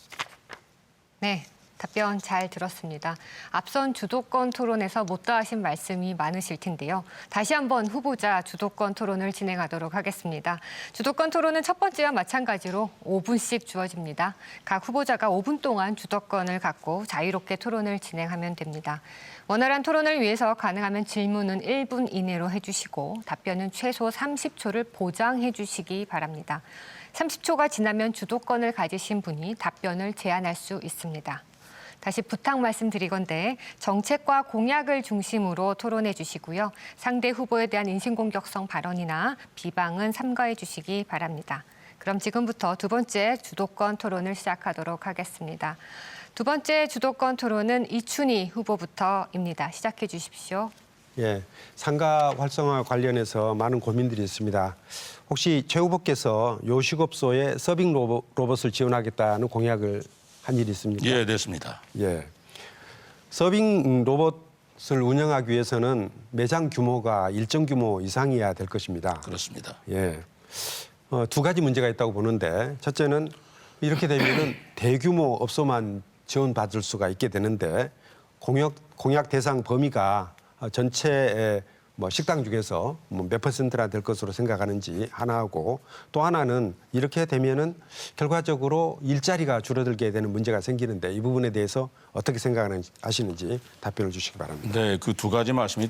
네, 답변 잘 들었습니다. 앞선 주도권 토론에서 못다 하신 말씀이 많으실 텐데요. 다시 한번 후보자 주도권 토론을 진행하도록 하겠습니다. 주도권 토론은 첫 번째와 마찬가지로 5분씩 주어집니다. 각 후보자가 5분 동안 주도권을 갖고 자유롭게 토론을 진행하면 됩니다. 원활한 토론을 위해서 가능하면 질문은 1분 이내로 해주시고 답변은 최소 30초를 보장해 주시기 바랍니다. 30초가 지나면 주도권을 가지신 분이 답변을 제한할 수 있습니다. 다시 부탁 말씀드리건데 정책과 공약을 중심으로 토론해 주시고요. 상대 후보에 대한 인신공격성 발언이나 비방은 삼가해 주시기 바랍니다. 그럼 지금부터 두 번째 주도권 토론을 시작하도록 하겠습니다. 두 번째 주도권 토론은 이춘희 후보부터입니다. 시작해 주십시오. 예, 상가 활성화 관련해서 많은 고민들이 있습니다. 혹시 최 후보께서 요식업소에 서빙 로봇을 지원하겠다는 공약을 한 일이 있습니까? 예, 됐습니다. 예. 서빙 로봇을 운영하기 위해서는 매장 규모가 일정 규모 이상이어야 될 것입니다. 그렇습니다. 예. 두 가지 문제가 있다고 보는데 첫째는 이렇게 되면은 대규모 업소만 지원받을 수가 있게 되는데 공약 대상 범위가 전체 식당 중에서 몇 퍼센트나 될 것으로 생각하는지 하나하고 또 하나는 이렇게 되면은 결과적으로 일자리가 줄어들게 되는 문제가 생기는데 이 부분에 대해서 어떻게 생각하시는지 답변을 주시기 바랍니다. 네, 그 두 가지 말씀이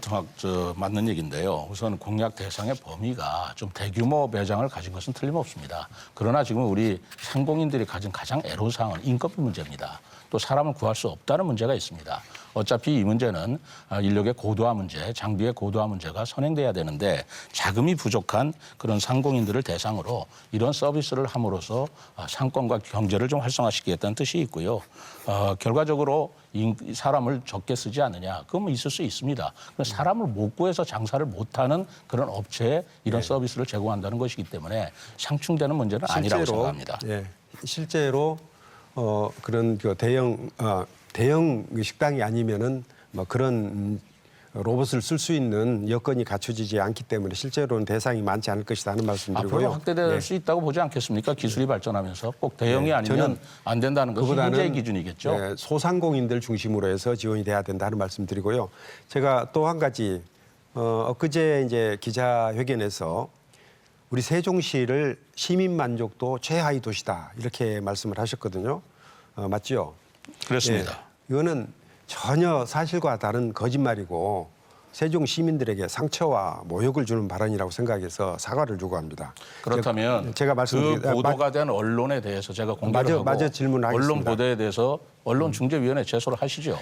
맞는 얘기인데요. 우선 공약 대상의 범위가 좀 대규모 매장을 가진 것은 틀림없습니다. 그러나 지금 우리 상공인들이 가진 가장 애로사항은 인건비 문제입니다. 또 사람을 구할 수 없다는 문제가 있습니다. 어차피 이 문제는 인력의 고도화 문제, 장비의 고도화 문제가 선행돼야 되는데 자금이 부족한 그런 상공인들을 대상으로 이런 서비스를 함으로써 상권과 경제를 좀 활성화시키겠다는 뜻이 있고요. 결과적으로 사람을 적게 쓰지 않느냐, 그건 있을 수 있습니다. 사람을 못 구해서 장사를 못하는 그런 업체에 이런 서비스를 제공한다는 것이기 때문에 상충되는 문제는 아니라고 생각합니다. 예, 실제로 그런 그 대형 식당이 아니면은 그런 로봇을 쓸 수 있는 여건이 갖춰지지 않기 때문에 실제로는 대상이 많지 않을 것이다 하는 말씀드리고요. 앞으로 확대될 수 있다고 보지 않겠습니까? 기술이 발전하면서 꼭 대형이 아니면 안 된다는 것이 현재의 기준이겠죠. 소상공인들 중심으로 해서 지원이 돼야 된다 하는 말씀드리고요. 제가 또 한 가지 엊그제 이제 기자회견에서 우리 세종시를 시민 만족도 최하위 도시다 이렇게 말씀을 하셨거든요. 맞죠? 그렇습니다. 예, 이거는 전혀 사실과 다른 거짓말이고 세종 시민들에게 상처와 모욕을 주는 발언이라고 생각해서 사과를 요구합니다. 그렇다면 제가 그 보도가 된 언론에 대해서 제가 공개를 하고 마저 질문하겠습니다. 언론 보도에 대해서 언론중재위원회 제소를 하시죠.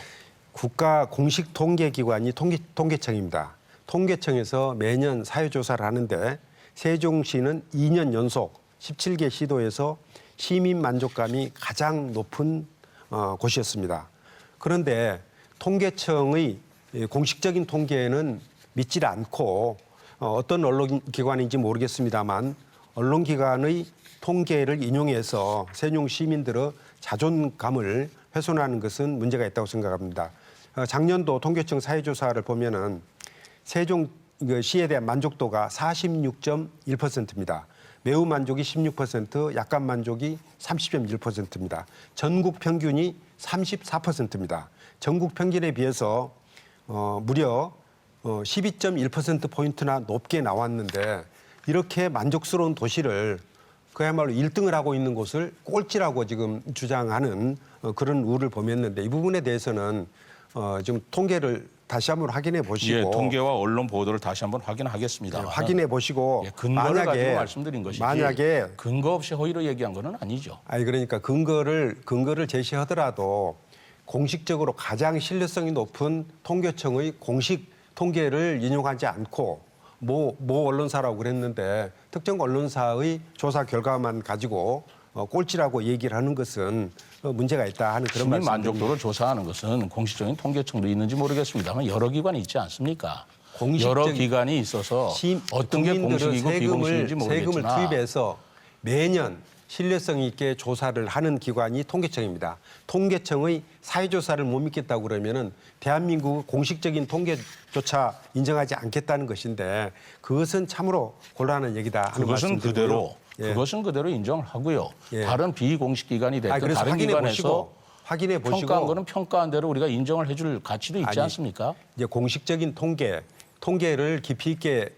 국가 공식 통계기관이 통계청입니다. 통계청에서 매년 사회조사를 하는데 세종시는 2년 연속 17개 시도에서 시민 만족감이 가장 높은 곳이었습니다. 그런데 통계청의 공식적인 통계는 믿지 않고 어떤 언론기관인지 모르겠습니다만 언론기관의 통계를 인용해서 세종 시민들의 자존감을 훼손하는 것은 문제가 있다고 생각합니다. 작년도 통계청 사회조사를 보면은 세종시에 대한 만족도가 46.1%입니다. 매우 만족이 16%, 약간 만족이 30.1%입니다. 전국 평균이 34%입니다. 전국 평균에 비해서 무려 12.1%포인트나 높게 나왔는데 이렇게 만족스러운 도시를 그야말로 1등을 하고 있는 곳을 꼴찌라고 지금 주장하는 그런 우를 범했는데 이 부분에 대해서는 지금 통계를 다시 한번 확인해 보시고 예, 통계와 언론 보도를 다시 한번 확인하겠습니다. 네, 확인해 보시고 근거를 가지고 말씀드린 것이지 만약에 근거 없이 허위로 얘기한 건 아니죠. 아니 그러니까 근거를 제시하더라도 공식적으로 가장 신뢰성이 높은 통계청의 공식 통계를 인용하지 않고 모 언론사라고 그랬는데 특정 언론사의 조사 결과만 가지고 꼴찌라고 얘기를 하는 것은 문제가 있다 하는 그런 시민 말씀입니다. 만족도를 조사하는 것은 공식적인 통계청도 있는지 모르겠습니다만 여러 기관이 있지 않습니까? 여러 기관이 있어서 어떤 게 공식이고 비공식인지 모르겠지만 세금을 투입해서 매년 신뢰성 있게 조사를 하는 기관이 통계청입니다. 통계청의 사회조사를 못 믿겠다고 그러면은 대한민국 공식적인 통계조차 인정하지 않겠다는 것인데 그것은 참으로 곤란한 얘기다 하는 그것은 말씀드리고요. 그대로 예. 그것은 그대로 인정을 하고요. 예. 다른 비공식 기관이 됐든 그래서 다른 기관에서 확인해 보시고 평가한 거는 평가한 대로 우리가 인정을 해줄 가치도 있지 아니, 않습니까? 이제 공식적인 통계를 깊이 있게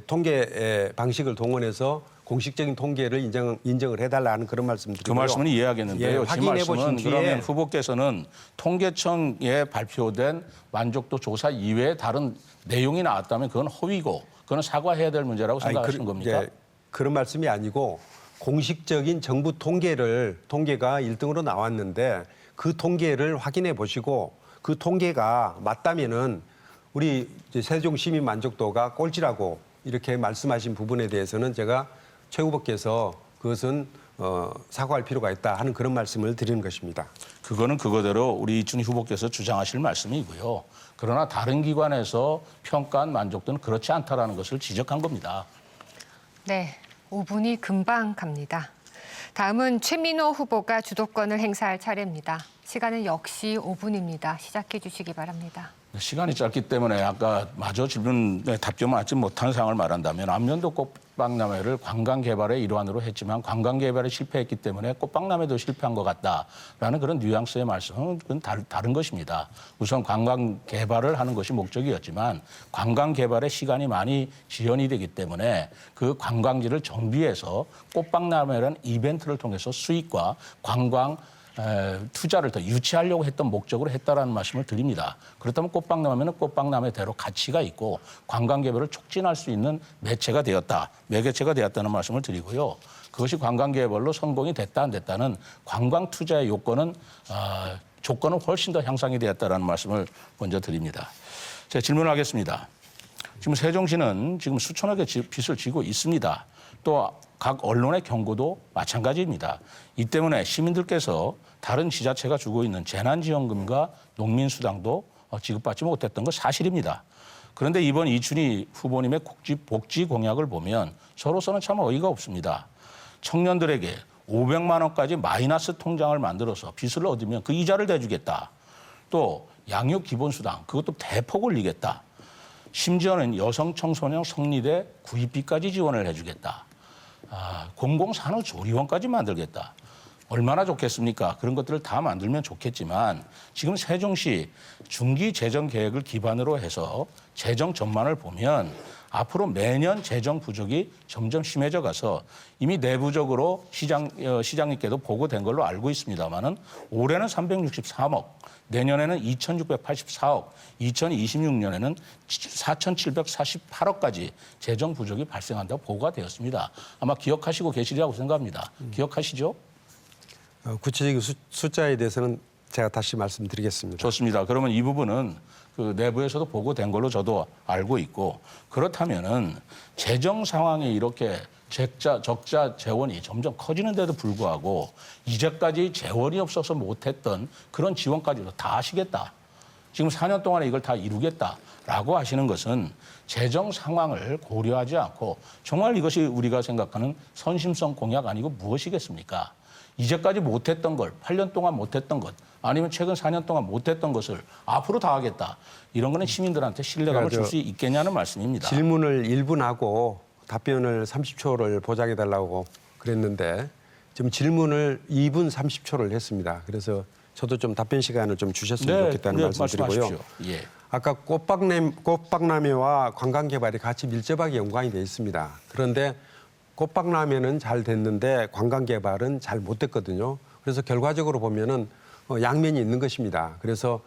통계 방식을 동원해서 공식적인 통계를 인정을 해달라는 그런 말씀드리고요. 그 말씀은 이해하겠는데요. 예, 제 확인해 보신 말씀은 뒤에 그러면 후보께서는 통계청에 발표된 만족도 조사 이외에 다른 내용이 나왔다면 그건 허위고 그건 사과해야 될 문제라고 생각하시는 겁니까? 그런 말씀이 아니고 공식적인 정부 통계가 1등으로 나왔는데 그 통계를 확인해 보시고 그 통계가 맞다면은 우리 이제 세종 시민 만족도가 꼴찌라고 이렇게 말씀하신 부분에 대해서는 제가 최 후보께서 그것은 사과할 필요가 있다 하는 그런 말씀을 드리는 것입니다. 그거는 그거대로 우리 이춘희 후보께서 주장하실 말씀이고요. 그러나 다른 기관에서 평가한 만족도는 그렇지 않다라는 것을 지적한 겁니다. 네, 5분이 금방 갑니다. 다음은 최민호 후보가 주도권을 행사할 차례입니다. 시간은 역시 5분입니다. 시작해 주시기 바랍니다. 시간이 짧기 때문에 아까 마저 질문에 답변을 하지 못한 상황을 말한다면 안면도 꽃박람회를 관광 개발의 일환으로 했지만 관광 개발에 실패했기 때문에 꽃박람회도 실패한 것 같다라는 그런 뉘앙스의 말씀은 그건 다른 것입니다. 우선 관광 개발을 하는 것이 목적이었지만 관광 개발에 시간이 많이 지연이 되기 때문에 그 관광지를 정비해서 꽃박람회라는 이벤트를 통해서 수익과 관광 투자를 더 유치하려고 했던 목적으로 했다라는 말씀을 드립니다. 그렇다면 꽃박람회는 꽃박람회대로 가치가 있고 관광 개발을 촉진할 수 있는 매개체가 되었다는 말씀을 드리고요. 그것이 관광 개발로 성공이 됐다 안 됐다는 관광 투자의 조건은 훨씬 더 향상이 되었다라는 말씀을 먼저 드립니다. 제가 질문하겠습니다. 지금 세종시는 지금 수천억의 빚을 지고 있습니다. 또 각 언론의 경고도 마찬가지입니다. 이 때문에 시민들께서 다른 지자체가 주고 있는 재난지원금과 농민수당도 지급받지 못했던 건 사실입니다. 그런데 이번 이춘희 후보님의 복지 공약을 보면 저로서는 참 어이가 없습니다. 청년들에게 500만 원까지 마이너스 통장을 만들어서 빚을 얻으면 그 이자를 대주겠다. 또 양육 기본수당 그것도 대폭 올리겠다. 심지어는 여성 청소년 성리대 구입비까지 지원을 해주겠다. 공공산후조리원까지 만들겠다. 얼마나 좋겠습니까? 그런 것들을 다 만들면 좋겠지만 지금 세종시 중기 재정 계획을 기반으로 해서 재정 전망을 보면 앞으로 매년 재정 부족이 점점 심해져 가서 이미 내부적으로 시장님께도 보고된 걸로 알고 있습니다만은 올해는 363억, 내년에는 2,684억, 2026년에는 4,748억까지 재정 부족이 발생한다고 보고가 되었습니다. 아마 기억하시고 계시리라고 생각합니다. 기억하시죠? 구체적인 숫자에 대해서는 제가 다시 말씀드리겠습니다. 좋습니다. 그러면 이 부분은 그 내부에서도 보고된 걸로 저도 알고 있고 그렇다면은 재정 상황이 이렇게 적자 재원이 점점 커지는데도 불구하고 이제까지 재원이 없어서 못했던 그런 지원까지도 다 하시겠다. 지금 4년 동안에 이걸 다 이루겠다라고 하시는 것은 재정 상황을 고려하지 않고 정말 이것이 우리가 생각하는 선심성 공약 아니고 무엇이겠습니까? 이제까지 못했던 걸 8년 동안 못했던 것 아니면 최근 4년 동안 못했던 것을 앞으로 다 하겠다. 이런 거는 시민들한테 신뢰감을 줄 수 있겠냐는 말씀입니다. 질문을 1분 하고 답변을 30초를 보장해달라고 그랬는데 지금 질문을 2분 30초를 했습니다. 그래서 저도 좀 답변 시간을 좀 주셨으면 좋겠다는 말씀드리고요. 예. 아까 꽃박람회와 관광개발이 같이 밀접하게 연관이 돼 있습니다. 그런데 꽃박람회는 잘 됐는데 관광개발은 잘 못 됐거든요. 그래서 결과적으로 보면은 양면이 있는 것입니다. 그래서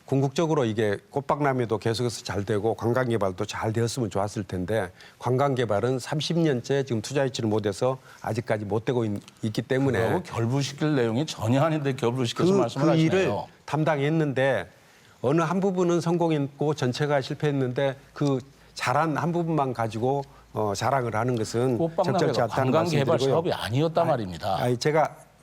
궁극적으로 이게 꽃박람회도 계속해서 잘 되고 관광개발도 잘 되었으면 좋았을 텐데 관광개발은 30년째 지금 투자했지를 못해서 아직까지 못 되고 있기 때문에 그거하고 결부시킬 내용이 전혀 아닌데 결부시켜서 말씀을 하시네요. 일을 담당했는데 어느 한 부분은 성공했고 전체가 실패했는데 그 잘한 한 부분만 가지고 자랑을 하는 것은 적절치 꽃박람회가 않다는 관광개발 말씀드리고요. 사업이 아니었단 말입니다.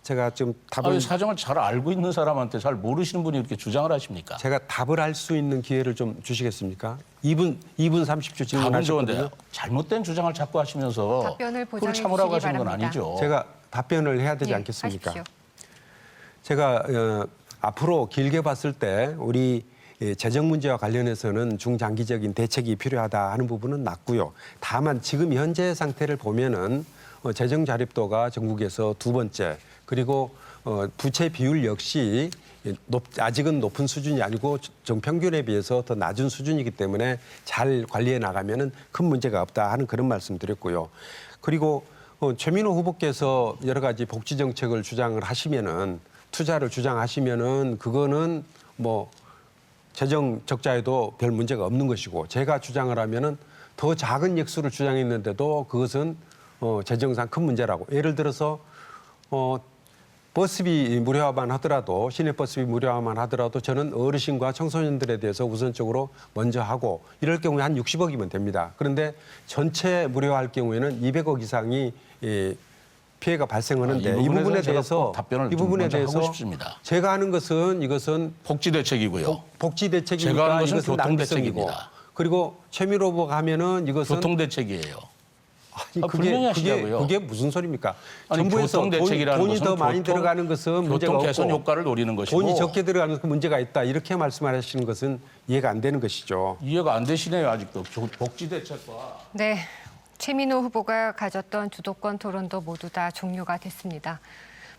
제가 좀 답을 사정을 잘 알고 있는 사람한테 잘 모르시는 분이 이렇게 주장을 하십니까? 제가 답을 할 수 있는 기회를 좀 주시겠습니까? 2분 30초 답은 질문하셨거든요. 좋은데 잘못된 주장을 자꾸 하시면서 답변을 그걸 보장해 참으라고 주시기 하시는 건 바랍니다. 아니죠. 제가 답변을 해야 되지 예, 않겠습니까? 하십시오. 제가 앞으로 길게 봤을 때 우리 재정 문제와 관련해서는 중장기적인 대책이 필요하다 하는 부분은 맞고요. 다만 지금 현재 상태를 보면은 재정 자립도가 전국에서 두 번째, 그리고 부채 비율 역시 아직은 높은 수준이 아니고 정평균에 비해서 더 낮은 수준이기 때문에 잘 관리해 나가면은 큰 문제가 없다 하는 그런 말씀드렸고요. 그리고 최민호 후보께서 여러 가지 복지 정책을 주장을 하시면은 투자를 주장하시면은 그거는 뭐 재정 적자에도 별 문제가 없는 것이고, 제가 주장을 하면은 더 작은 액수를 주장했는데도 그것은 재정상 큰 문제라고. 예를 들어서 버스비 무료화만 하더라도, 시내 버스비 무료화만 하더라도 저는 어르신과 청소년들에 대해서 우선적으로 먼저 하고, 이럴 경우에 한 60억이면 됩니다. 그런데 전체 무료화할 경우에는 200억 이상이 피해가 발생하는데 이 부분에 대해서 답변을 하고 싶습니다. 제가 하는 것은 이것은 복지 대책이고요. 복지 제가 대책이니까 하는 것은 이것은 교통 낭비성이고, 대책입니다. 그리고 최민호 후보가 하면은 이것은 교통 대책이에요. 아니, 분명히 하시자고요. 그게 무슨 소리입니까? 아니, 정부에서 교통 대책이라는 돈이 것은 더 많이 들어가는 것은 문제가 교통 개선 없고, 효과를 노리는 것이고, 돈이 적게 들어가는 것은 문제가 있다, 이렇게 말씀하시는 것은 이해가 안 되는 것이죠. 이해가 안 되시네요. 아직도 복지 대책과. 네, 최민호 후보가 가졌던 주도권 토론도 모두 다 종료가 됐습니다.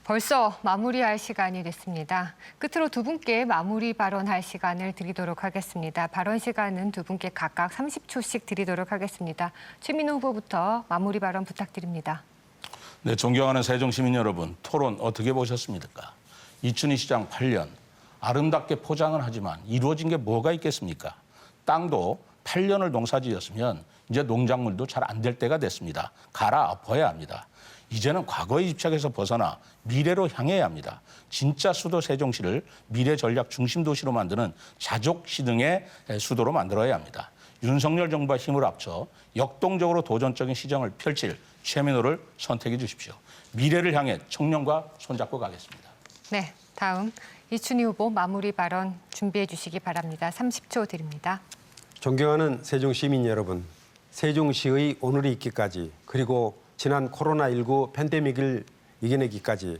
벌써 마무리할 시간이 됐습니다. 끝으로 두 분께 마무리 발언할 시간을 드리도록 하겠습니다. 발언 시간은 두 분께 각각 30초씩 드리도록 하겠습니다. 최민호 후보부터 마무리 발언 부탁드립니다. 네, 존경하는 세종시민 여러분, 토론 어떻게 보셨습니까? 이춘희 시장 8년, 아름답게 포장을 하지만 이루어진 게 뭐가 있겠습니까? 땅도 8년을 농사지었으면 이제 농작물도 잘 안 될 때가 됐습니다. 갈아엎어야 합니다. 이제는 과거의 집착에서 벗어나 미래로 향해야 합니다. 진짜 수도 세종시를 미래 전략 중심 도시로 만드는 자족시 등의 수도로 만들어야 합니다. 윤석열 정부와 힘을 합쳐 역동적으로 도전적인 시정을 펼칠 최민호를 선택해 주십시오. 미래를 향해 청년과 손잡고 가겠습니다. 네, 다음 이춘희 후보 마무리 발언 준비해 주시기 바랍니다. 30초 드립니다. 존경하는 세종 시민 여러분, 세종시의 오늘이 있기까지, 그리고 지난 코로나19 팬데믹을 이겨내기까지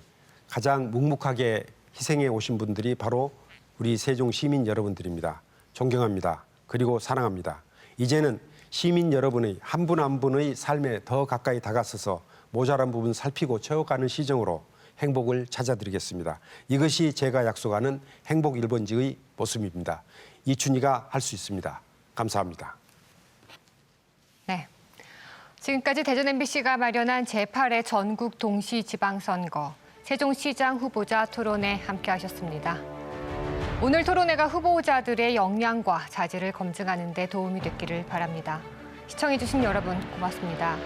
가장 묵묵하게 희생해 오신 분들이 바로 우리 세종 시민 여러분들입니다. 존경합니다. 그리고 사랑합니다. 이제는 시민 여러분의 한 분 한 분의 삶에 더 가까이 다가서서 모자란 부분 살피고 채워가는 시정으로 행복을 찾아드리겠습니다. 이것이 제가 약속하는 행복 1번지의 모습입니다. 이춘희가 할 수 있습니다. 감사합니다. 네. 지금까지 대전 MBC가 마련한 제8회 전국 동시지방선거 세종시장 후보자 토론회 함께하셨습니다. 오늘 토론회가 후보자들의 역량과 자질을 검증하는 데 도움이 됐기를 바랍니다. 시청해주신 여러분 고맙습니다.